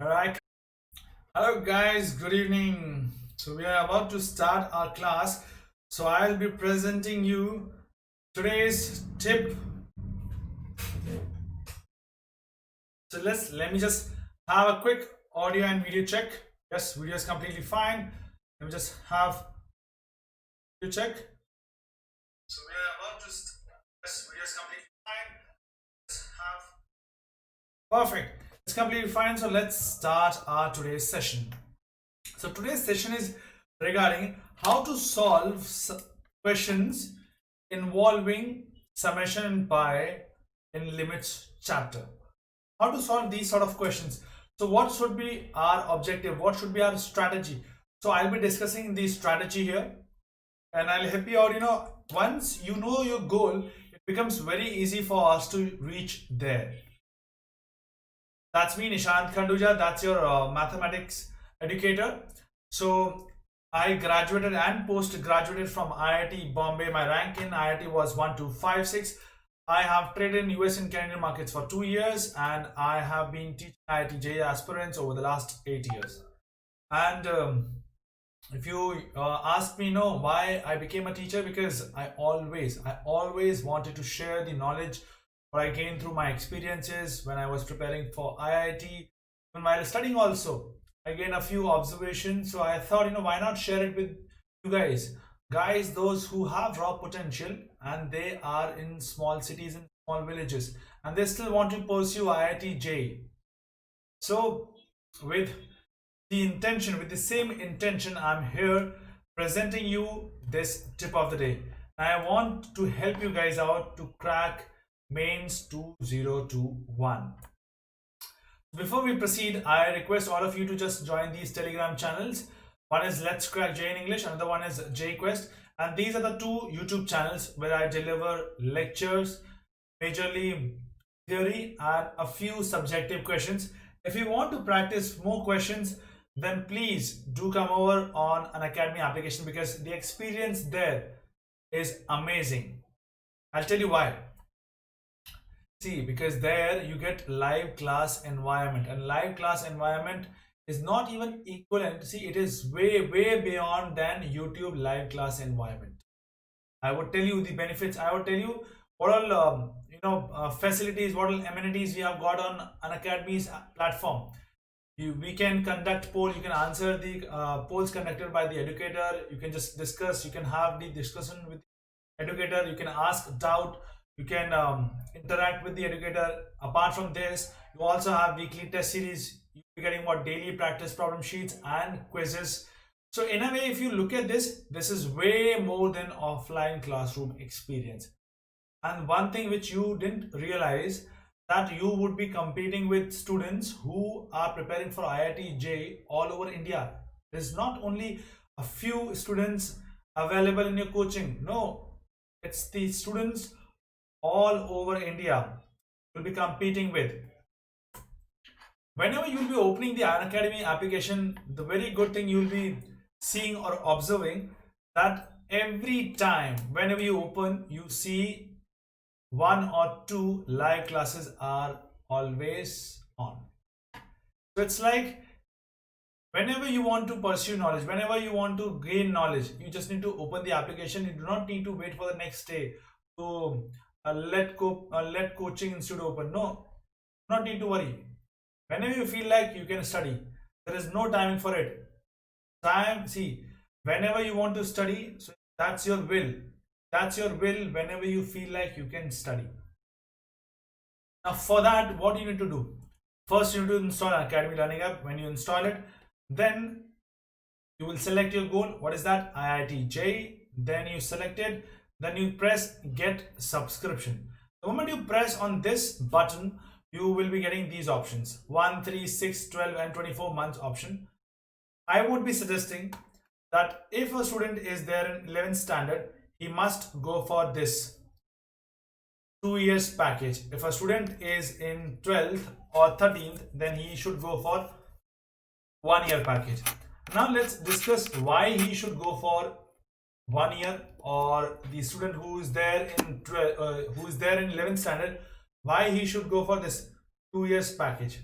All right. Hello, guys. Good evening. So, we are about to start our class. So, I'll be presenting you today's tip. So, let me just have a quick audio and video check. Yes, video is completely fine. Let me just have video check. So, we are about to start. Yes, video is completely fine. Just have perfect. It's completely fine. So, let's start our today's session. So today's session is regarding how to solve questions involving summation and pi in limits chapter. How to solve these sort of questions. So what should be our objective? What should be our strategy? So I'll be discussing the strategy here and I'll help you out. Once you know your goal, it becomes very easy for us to reach there. That's me, Nishant Khanduja. That's your mathematics educator. So I graduated and post-graduated from IIT Bombay. My rank in IIT was 1256. I have traded in US and Canadian markets for 2 years and I have been teaching IIT JEE aspirants over the last 8 years. And if you ask me why I became a teacher, because I always wanted to share the knowledge what I gained through my experiences when I was preparing for IIT and while studying also. I gained a few observations, so I thought, why not share it with you guys, those who have raw potential and they are in small cities and small villages and they still want to pursue IIT JEE. So with the same intention, I'm here presenting you this tip of the day. I want to help you guys out to crack Mains 2021. Before we proceed, I request all of you to just join these Telegram channels. One is Let's Crack JEE in English, another one is JEE Quest, and these are the two YouTube channels where I deliver lectures, majorly theory and a few subjective questions. If you want to practice more questions, then please do come over on Unacademy application because the experience there is amazing. I'll tell you why. See, because there you get live class environment, and live class environment is not even equivalent. See, it is way beyond than YouTube live class environment. I would tell you the benefits. I would tell you what all facilities, what all amenities we have got on Unacademy's platform. We can conduct polls. You can answer the polls conducted by the educator. You can just discuss. You can have the discussion with the educator. You can ask doubt. You can interact with the educator. Apart from this, you also have weekly test series. You'll be getting what daily practice problem sheets and quizzes. So in a way, if you look at this is way more than offline classroom experience. And one thing which you didn't realize, that you would be competing with students who are preparing for IIT JEE all over India. There's not only a few students available in your coaching. No, it's the students all over India will be competing with. Whenever you will be opening the Unacademy application, the very good thing you will be seeing or observing that every time whenever you open, you see 1 or 2 live classes are always on. So it's like whenever you want to pursue knowledge, whenever you want to gain knowledge, you just need to open the application. You do not need to wait for the next day to let coaching institute open. No, not need to worry. Whenever you feel like you can study, there is no timing for it. See, whenever you want to study, so that's your will. That's your will. Whenever you feel like you can study. Now for that, what you need to do? First, you need to install Unacademy Learning app. When you install it, then you will select your goal. What is that? IIT JEE. Then you select it. Then you press get subscription. The moment you press on this button, you will be getting these options: 1, 3, 6, 12 and 24 months option. I would be suggesting that if a student is there in 11th standard, he must go for this 2 years package. If a student is in 12th or 13th, then he should go for 1 year package. Now let's discuss why he should go for 1 year, or the student who is there in 11th standard, why he should go for this 2 years package.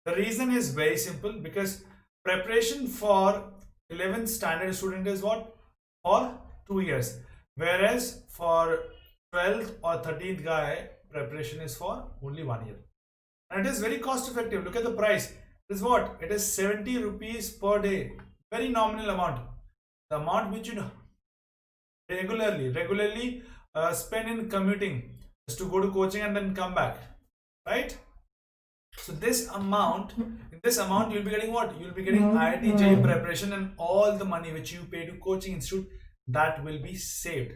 The reason is very simple, because preparation for 11th standard student is what? For 2 years. Whereas for 12th or 13th guy, preparation is for only 1 year. And it is very cost effective. Look at the price. It is what? It is 70 rupees per day. Very nominal amount. The amount which you regularly spend in commuting, just to go to coaching and then come back, right? So this amount, in this amount, you'll be getting what? You'll be getting IIT JEE preparation, and all the money which you pay to coaching institute, that will be saved.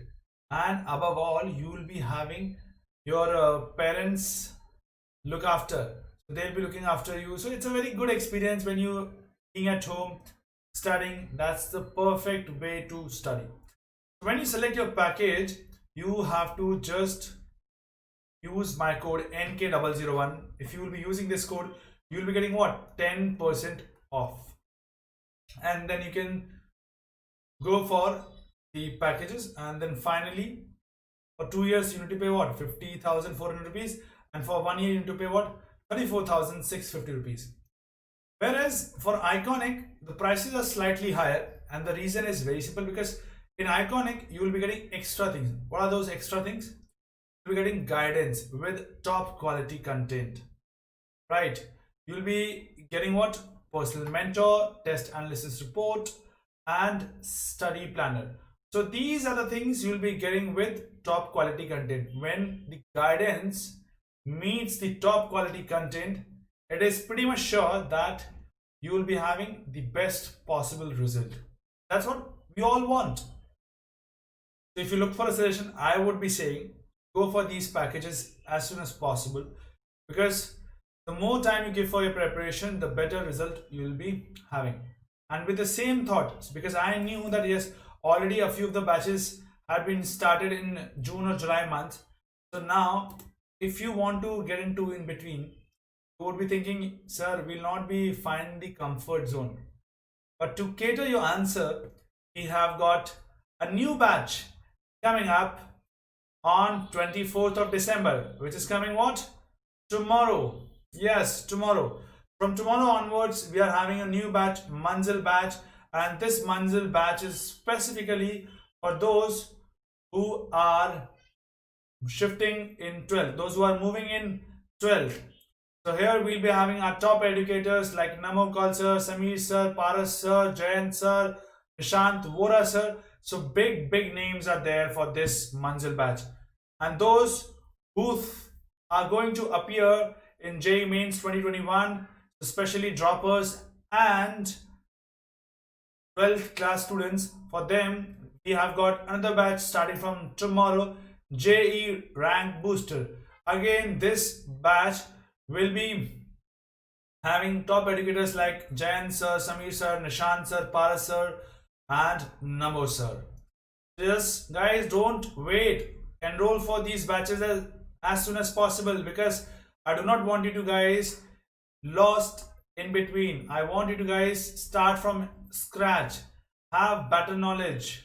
And above all, you will be having your parents look after. So they'll be looking after you. So it's a very good experience when you being at home studying. That's the perfect way to study. When you select your package, you have to just use my code NK001. If you will be using this code, you will be getting what? 10% off. And then you can go for the packages, and then finally for 2 years you need to pay what? 50,400 rupees, and for 1 year you need to pay what? 34,650 rupees. Whereas for Iconic, the prices are slightly higher, and the reason is very simple, because in Iconic you will be getting extra things. What are those extra things? You'll be getting guidance with top quality content, right? You'll be getting what? Personal mentor, test analysis report, and study planner. So these are the things you'll be getting with top quality content. When the guidance meets the top quality content, it is pretty much sure that you will be having the best possible result. That's what we all want. So if you look for a suggestion, I would be saying go for these packages as soon as possible, because the more time you give for your preparation, the better result you will be having. And with the same thought, because I knew that yes, already a few of the batches had been started in June or July month. So now if you want to get into in between, you would be thinking, sir, we'll not be finding the comfort zone. But to cater your answer, we have got a new batch coming up on 24th of December, which is coming what? Tomorrow. Yes, tomorrow. From tomorrow onwards, we are having a new batch, Manzil batch, and this Manzil batch is specifically for those who are shifting in 12th, those who are moving in 12th. So here we'll be having our top educators like Namokal sir, Samir sir, Paras sir, Jayant sir, Nishant Vora sir. So big names are there for this Manzil batch. And those who are going to appear in JEE Mains 2021, especially droppers and 12th class students, for them we have got another batch starting from tomorrow, JEE Rank Booster. Again, this batch will be having top educators like Jayant sir, Samir sir, Nishant sir, Paras sir, and Namo sir. Just guys, don't wait. Enroll for these batches as soon as possible, because I do not want you to guys lost in between. I want you to guys start from scratch, have better knowledge.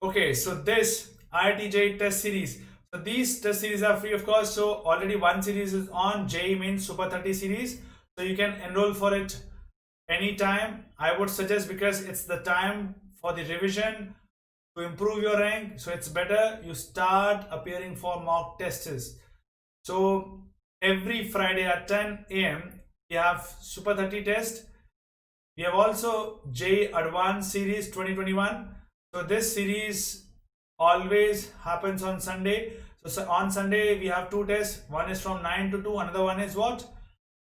Okay, so this IIT JEE Test Series. So these test series are free of course. So already one series is on JEE Mains Super 30 series. So you can enroll for it anytime. I would suggest, because it's the time for the revision to improve your rank. So it's better you start appearing for mock tests. So every Friday at 10 AM we have Super 30 test. We have also JEE Advanced Series 2021. So this series always happens on Sunday. So on Sunday we have two tests. One is from 9 to 2. Another one is what?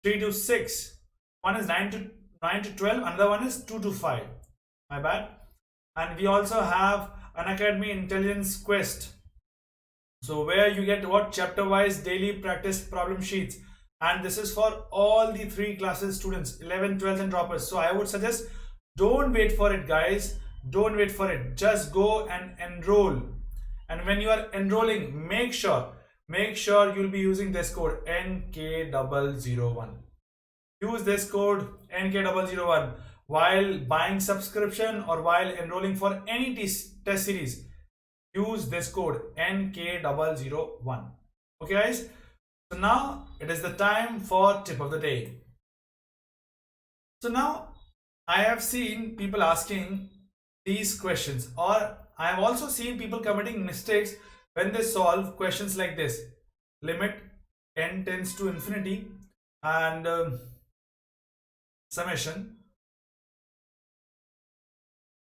3 to 6. One is 9 to 12. Another one is 2 to 5. My bad. And we also have Unacademy Intelligence Quest. So where you get what? Chapter wise daily practice problem sheets. And this is for all the 3 classes students, 11, 12 and droppers. So I would suggest, don't wait for it guys. Don't wait for it. Just go and enroll. And when you are enrolling, make sure you'll be using this code NK001. Use this code NK001 while buying subscription or while enrolling for any test series. Use this code NK001. Okay guys, So now it is the time for tip of the day. So now I have seen people asking these questions, or I have also seen people committing mistakes when they solve questions like this. Limit n tends to infinity and summation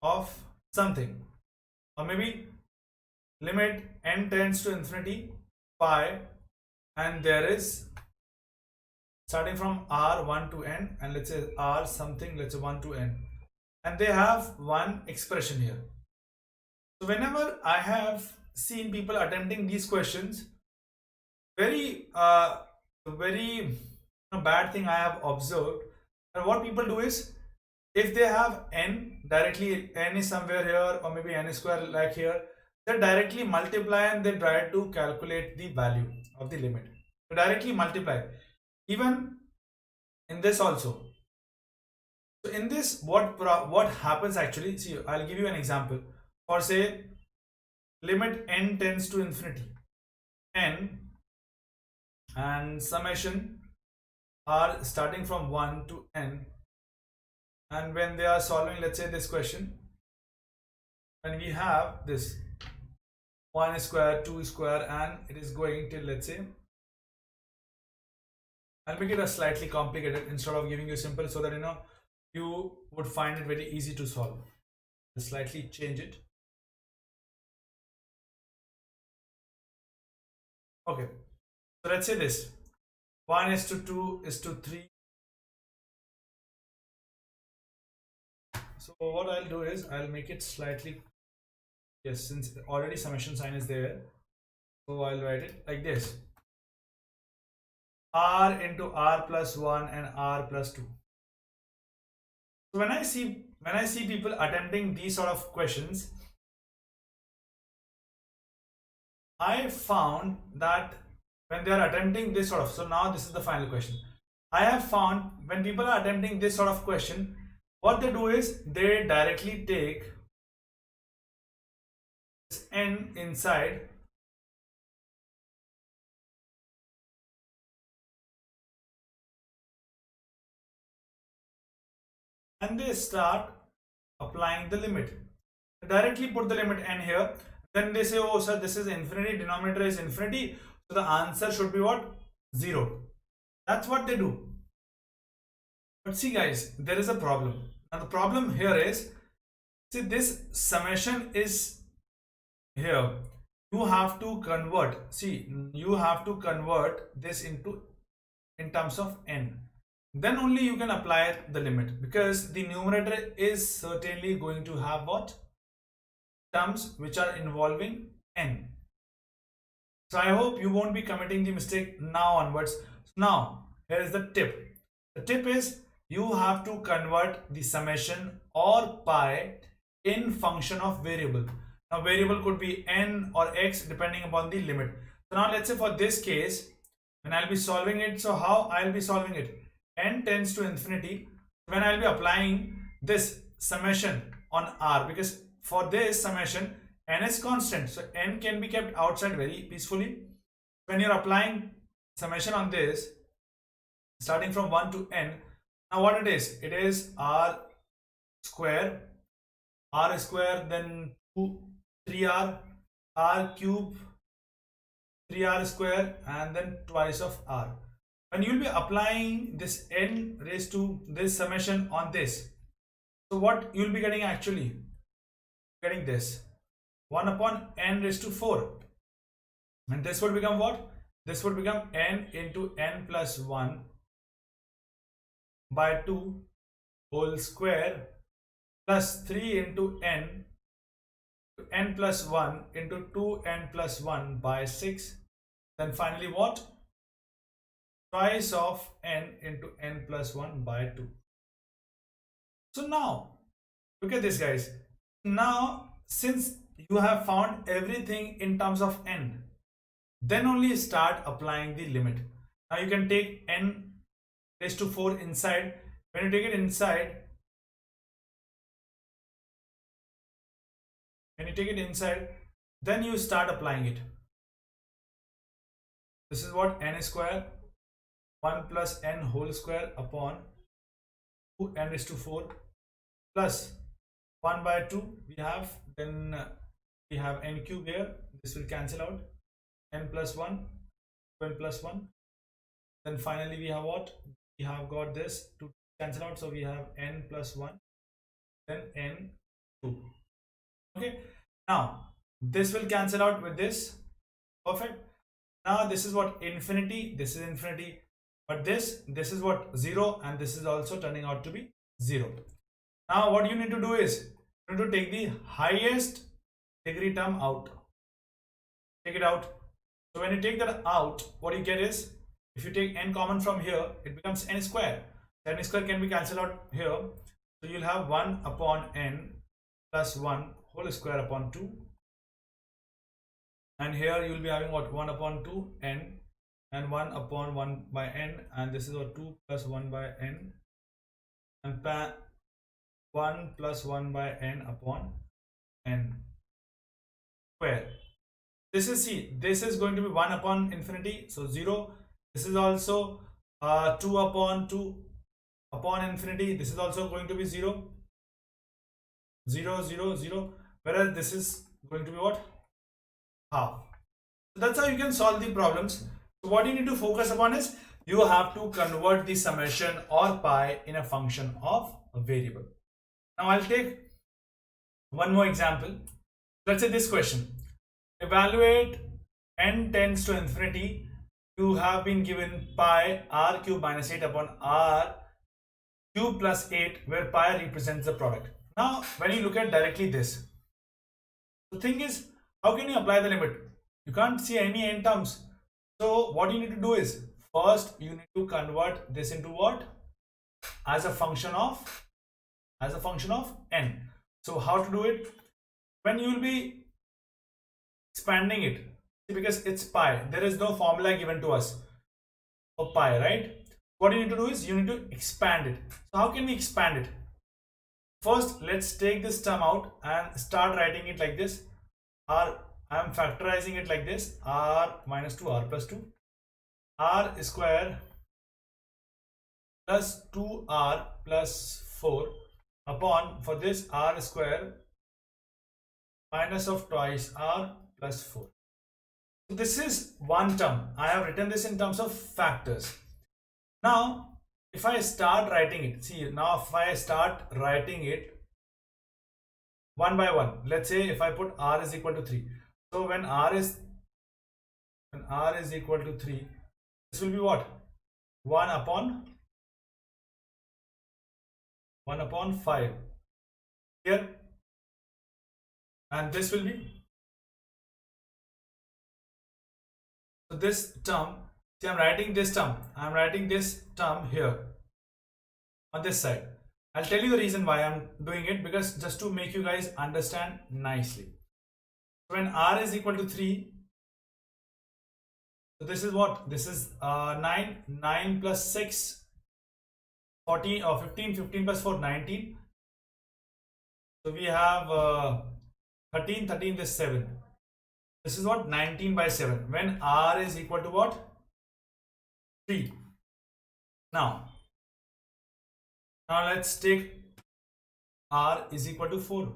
of something, or maybe limit n tends to infinity pi, and there is starting from r1 to n, and let's say r something, let's say 1 to n, and they have one expression here. So whenever I have seen people attempting these questions, very bad thing I have observed, and what people do is, if they have n directly, n is somewhere here, or maybe n square like here, they directly multiply and they try to calculate the value of the limit. So directly multiply. Even in this also. So in this, what happens actually? See, I'll give you an example. For say, limit n tends to infinity, n and summation are starting from 1 to n, and when they are solving, let's say this question, and we have this 1 square, 2 square, and it is going till, let's say, I'll make it a slightly complicated instead of giving you simple, so that you would find it very easy to solve. I'll slightly change it. Okay, so let's say this 1 is to 2 is to 3. So what I'll do is I'll make it slightly, yes, since already summation sign is there, so I'll write it like this: r into r plus 1 and r plus 2. So when I see people attempting these sort of questions, I found that when they are attempting this sort of, so now this is the final question. I have found when people are attempting this sort of question, what they do is they directly take this n inside and they start applying the limit. Directly put the limit n here. Then they say, oh sir, this is infinity, denominator is infinity, so the answer should be what? 0. That's what they do. But see guys, there is a problem. Now the problem here is, see, this summation is here. You have to convert, see, you have to convert this into in terms of n. Then only you can apply the limit, because the numerator is certainly going to have what? Terms which are involving n. So I hope you won't be committing the mistake now onwards. Now here is the tip. The tip is you have to convert the summation or pi in function of variable. Now variable could be n or x depending upon the limit. So now let's say for this case, when I'll be solving it, so how I'll be solving it? N tends to infinity. When I'll be applying this summation on r, because for this summation n is constant, so n can be kept outside very peacefully. When you're applying summation on this starting from 1 to n, now what it is r square, then 2 3r, r cube, 3r square, and then twice of r. When you'll be applying this n raised to this summation on this, so what you'll be getting actually? Getting this 1 upon n raised to 4, and this would become what? This would become n into n plus 1 by 2 whole square plus 3 into n plus 1 into 2n plus 1 by 6. Then finally what? Twice of n into n plus 1 by 2. So now look at this guys. Now since you have found everything in terms of n, then only start applying the limit. Now you can take n raised to 4 inside. When you take it inside, then you start applying it. This is what n square 1 plus n whole square upon 2 n is to 4 plus 1 by 2 we have, then we have n cube here. This will cancel out, n plus 1, 1 plus 1. Then finally we have what? We have got this to cancel out, so we have n plus 1, then n 2. Okay, now this will cancel out with this. Perfect. Now this is what? Infinity. This is infinity, but this is what? 0, and this is also turning out to be 0. Now what you need to do is you need to take the highest degree term out. Take it out. So when you take that out, what you get is, if you take n common from here, it becomes n square. N square can be cancelled out here. So you'll have 1 upon n plus 1 whole square upon 2. And here you will be having what? 1 upon 2 n and 1 upon 1 by n, and this is what? 2 plus 1 by n, and 1 plus 1 by n upon n square. This is, see, this is going to be 1 upon infinity, so 0. This is also 2 upon 2 upon infinity. This is also going to be 0, 0, 0, 0. Whereas this is going to be what? Half. So that's how you can solve the problems. So what you need to focus upon is you have to convert the summation or pi in a function of a variable. Now I'll take one more example. Let's say this question. Evaluate n tends to infinity. You have been given pi r cube minus 8 upon r cube plus 8, where pi represents the product. Now when you look at directly this, the thing is, how can you apply the limit? You can't see any n terms. So what you need to do is, first you need to convert this into what? As a function of n. So how to do it? When you will be expanding it, because it's pi, there is no formula given to us for pi, right? What you need to do is you need to expand it. So how can we expand it? First, let's take this term out and start writing it like this. I am factorizing it like this: r minus 2 r plus 2 r square plus 2r plus 4 upon, for this, r square minus of twice r plus 4. So this is one term. I have written this in terms of factors. Now if I start writing it, see, now if I start writing it one by one, let's say if I put r is equal to 3. So when r is equal to 3, this will be what? 1 upon 5 here, and this will be, so this term, see, I'm writing this term here on this side. I'll tell you the reason why I'm doing it, because just to make you guys understand nicely. When r is equal to 3, so this is what? This is 9 plus 6, 14 or 15, 15 plus 4, 19. So we have 13, this 7. This is what? 19 by 7. When r is equal to what? 3. Now let's take r is equal to 4.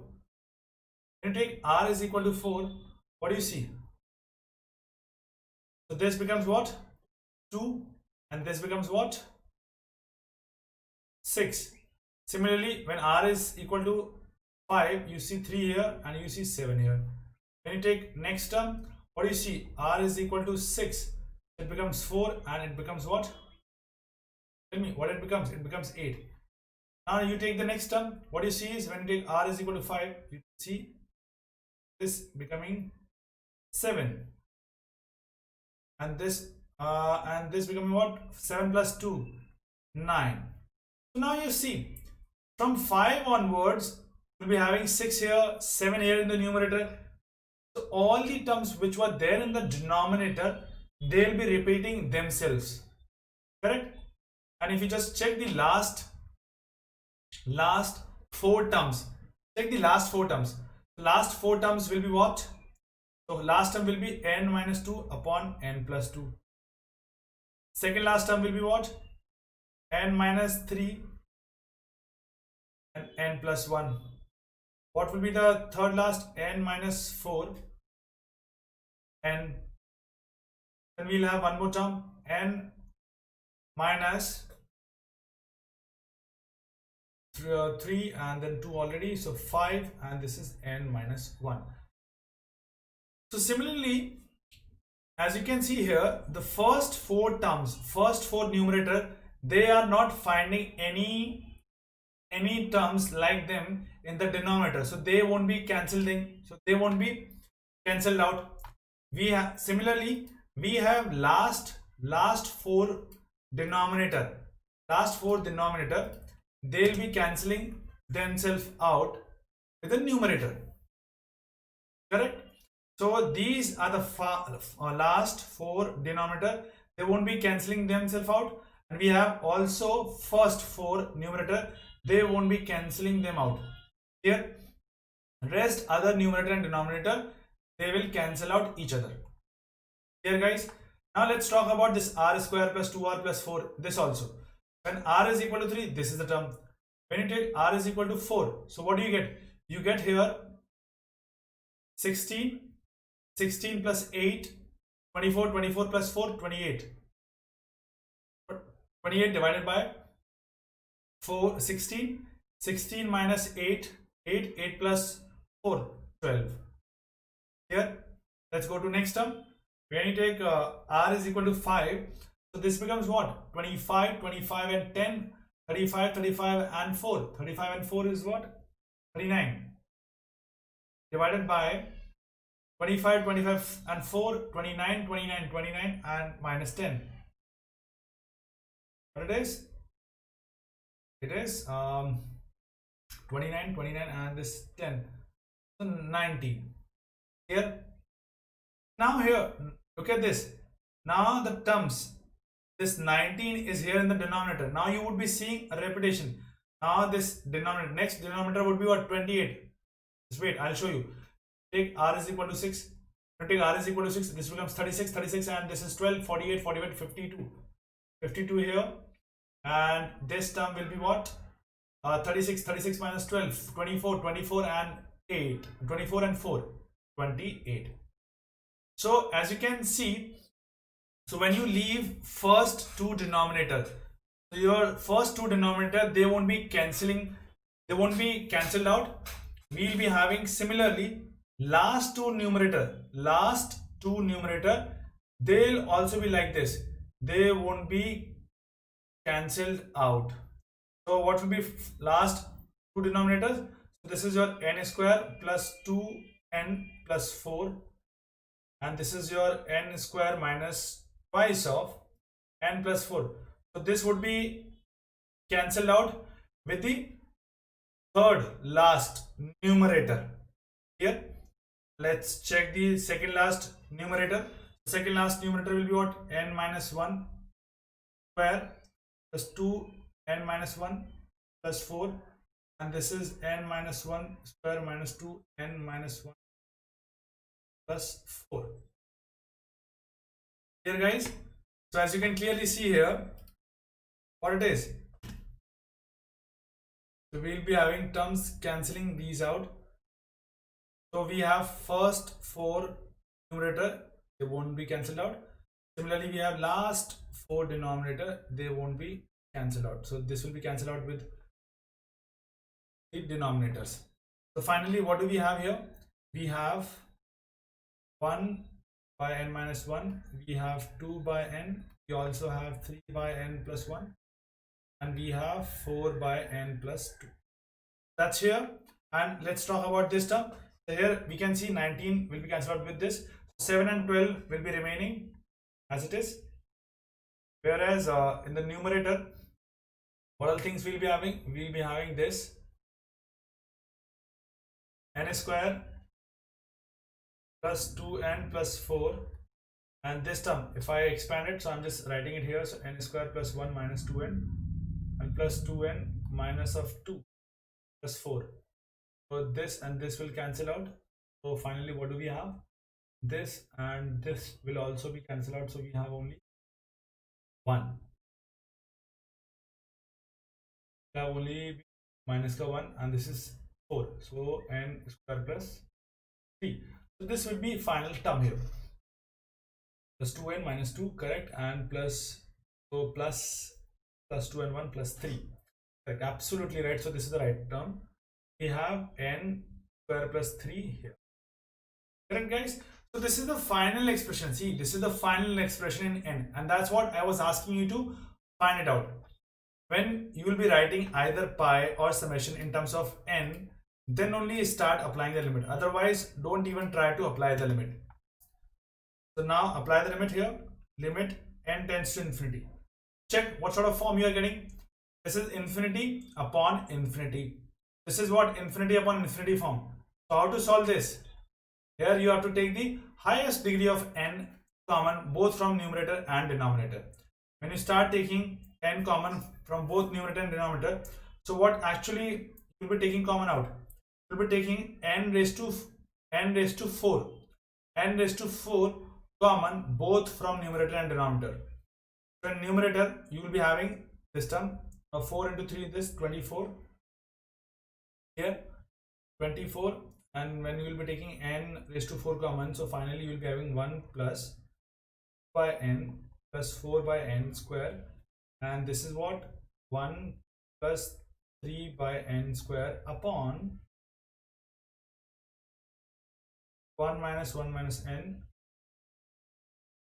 When you take r is equal to 4, what do you see? So this becomes what? 2, and this becomes what? 6. Similarly, when r is equal to 5, you see 3 here and you see 7 here. When you take next term, what do you see? R is equal to 6. It becomes 4, and it becomes what? Tell me what it becomes. It becomes 8. Now you take the next term. What you see is, when you take r is equal to 5, you see this becoming 7, and this becoming what? 7 plus 2, 9. So now you see, from 5 onwards, we'll be having 6 here, 7 here in the numerator. So all the terms which were there in the denominator, they'll be repeating themselves, correct? And if you just check the last 4 terms, check the last 4 terms. Last 4 terms will be what? So last term will be n minus 2 upon n plus 2. Second last term will be what? N minus 3 and n plus 1. What will be the third last? N minus 4 and then we'll have one more term, n minus 3 and then 2 already, so 5, and this is n minus 1. So similarly, as you can see here, the first 4 terms, first 4 numerator, they are not finding any terms like them in the denominator, so they won't be cancelled out. We have similarly, we have last 4 denominator, they'll be cancelling themselves out with the numerator, correct? So these are the last 4 denominator, they won't be cancelling themselves out, and we have also first 4 numerator, they won't be cancelling them out. Here rest other numerator and denominator, they will cancel out each other. Here guys, now let's talk about this r square plus 2r plus 4. This also, when r is equal to 3, this is the term. When you take r is equal to 4, so what do you get? You get here 16 plus 8, 24 plus 4, 28. 28 divided by 4, 16 minus 8 plus 4, 12. Here let's go to next term. When you take r is equal to 5, so this becomes what? 25 and 10, 35 and 4. 35 and 4 is what? 39. Divided by 25 and 4, 29 and minus 10. What it is? It is 29 and this 10. So 90. Here. Now here, look at this. Now the terms, this 19 is here in the denominator. Now you would be seeing a repetition. Now this denominator, next denominator would be what? 28. Just wait, I'll show you. Take r is equal to 6. Take r is equal to 6. This becomes 36, and this is 12, 48, 52. 52 here. And this term will be what? 36 minus 12, 24 and 8. 24 and 4, 28. So as you can see, so when you leave first 2 denominator, so your first 2 denominator, they won't be cancelled out. We'll be having similarly last two numerator, they'll also be like this, they won't be cancelled out. So what will be last 2 denominators? So this is your n square plus 2n plus 4, and this is your n square minus twice of n plus 4. So this would be cancelled out with the third last numerator. Here let's check the second last numerator. Second last numerator will be what? N minus 1 square plus 2n minus 1 plus 4, and this is n minus 1 square minus 2n minus 1 plus 4. Here guys, so as you can clearly see here what it is, so we'll be having terms cancelling these out. So we have first 4 numerator, they won't be cancelled out. Similarly, we have last 4 denominator, they won't be cancelled out. So this will be cancelled out with the denominators. So finally, what do we have here? We have 1 by n minus 1, we have 2 by n, we also have 3 by n plus 1, and we have 4 by n plus 2. That's here. And let's talk about this term. So here we can see 19 will be cancelled out with this, 7 and 12 will be remaining as it is, whereas in the numerator, what all things we'll be having? We'll be having this n square plus 2n plus 4, and this term, if I expand it, so I'm just writing it here, so n square plus 1 minus 2n and plus 2n minus of 2 plus 4. So this and this will cancel out. So finally, what do we have? This and this will also be cancelled out. So we have only 1 का only minus का 1 and this is 4, so n square plus 3. So this will be final term here, plus 2n minus 2, correct, and plus, so plus 2 and 1 plus 3, correct, absolutely right. So this is the right term. We have n square plus 3 here, correct guys. So this is the final expression. See, this is the final expression in n, and that's what I was asking you to find it out. When you will be writing either pi or summation in terms of n, then only start applying the limit. Otherwise, don't even try to apply the limit. So now apply the limit here. Limit n tends to infinity. Check what sort of form you are getting. This is infinity upon infinity. This is what infinity upon infinity form. So how to solve this? Here you have to take the highest degree of n common both from numerator and denominator. When you start taking n common from both numerator and denominator, so what actually you'll be taking common out? You'll be taking n raised to 4 common both from numerator and denominator. So in numerator you will be having this term of 4 into 3, this 24 here, 24, and when you will be taking n raised to 4 common, so finally you will be having 1 plus by n plus 4 by n square, and this is what 1 plus 3 by n square upon 1 minus n,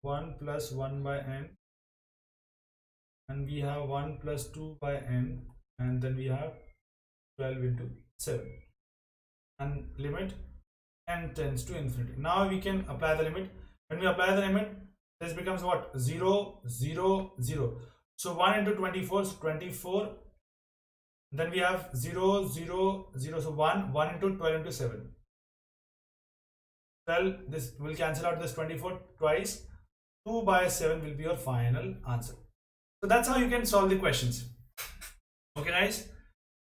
1 plus 1 by n, and we have 1 plus 2 by n, and then we have 12 into 7, and limit n tends to infinity. Now we can apply the limit. When we apply the limit, this becomes what? 0, 0, 0. So 1 into 24 is 24. Then we have 0, 0, 0. So 1 into 12 into 7. 12, this will cancel out this 24 twice. 2 by 7 will be your final answer. So that's how you can solve the questions. Okay guys.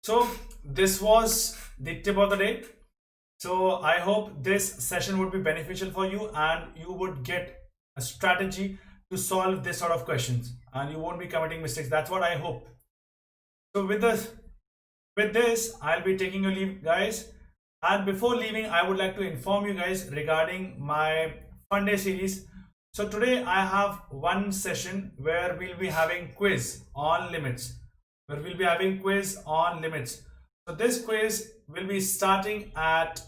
So this was the tip of the day. So I hope this session would be beneficial for you and you would get a strategy to solve this sort of questions and you won't be committing mistakes. That's what I hope. So with this I'll be taking a leave, guys. And before leaving, I would like to inform you guys regarding my fun day series. So today I have one session where we'll be having quiz on limits. So this quiz will be starting at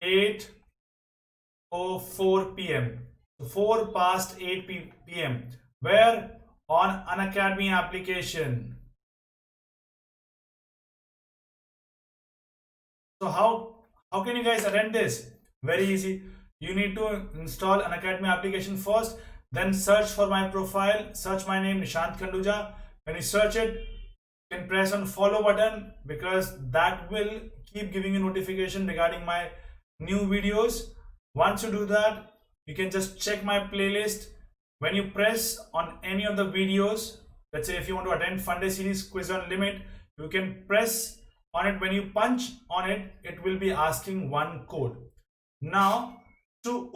8:04 p.m. So 4 past 8 p.m. where on Unacademy application. So how can you guys attend this? Very easy. You need to install Unacademy application first, then search for my profile, search my name Nishant Khanduja. When you search it, you can press on follow button because that will keep giving you notification regarding my new videos. Once you do that, you can just check my playlist. When you press on any of the videos, let's say if you want to attend fun day series quiz on limit, you can press on it. When you punch on it, it will be asking one code. Now to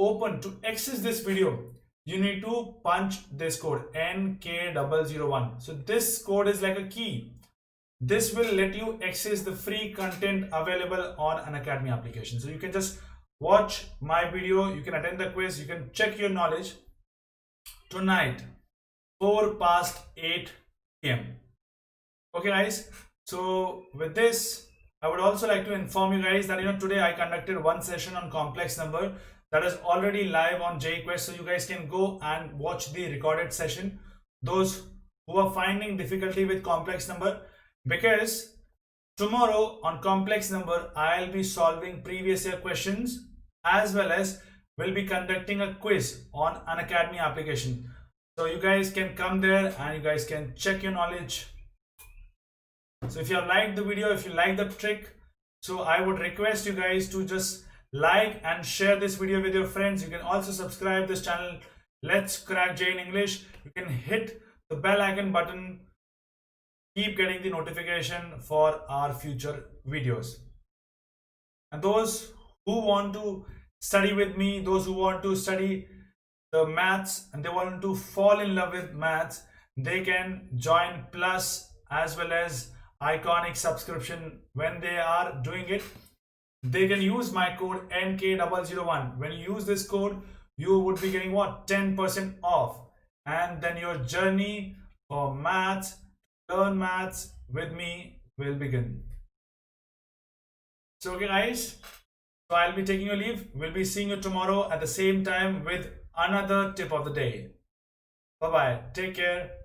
access this video, you need to punch this code NK001. So this code is like a key. This will let you access the free content available on Unacademy application. So you can just watch my video, you can attend the quiz, you can check your knowledge tonight 4 past 8 p.m. Okay guys, so with this I would also like to inform you guys that today I conducted one session on complex number that is already live on JEE Quest, so you guys can go and watch the recorded session, those who are finding difficulty with complex number, because tomorrow on complex number I'll be solving previous year questions as well as will be conducting a quiz on Unacademy application. So you guys can come there and you guys can check your knowledge. So if you have liked the video, if you like the trick, so I would request you guys to just like and share this video with your friends. You can also subscribe this channel, Let's Crack JEE in English. You can hit the bell icon button, keep getting the notification for our future videos. And those who want to study with me, those who want to study the maths and they want to fall in love with maths, they can join Plus as well as Iconic subscription. When they are doing it, they can use my code NK001. When you use this code, you would be getting what? 10% off. And then your journey for maths, learn maths with me will begin. So okay guys, so I'll be taking a leave. We'll be seeing you tomorrow at the same time with another tip of the day. Bye bye. Take care.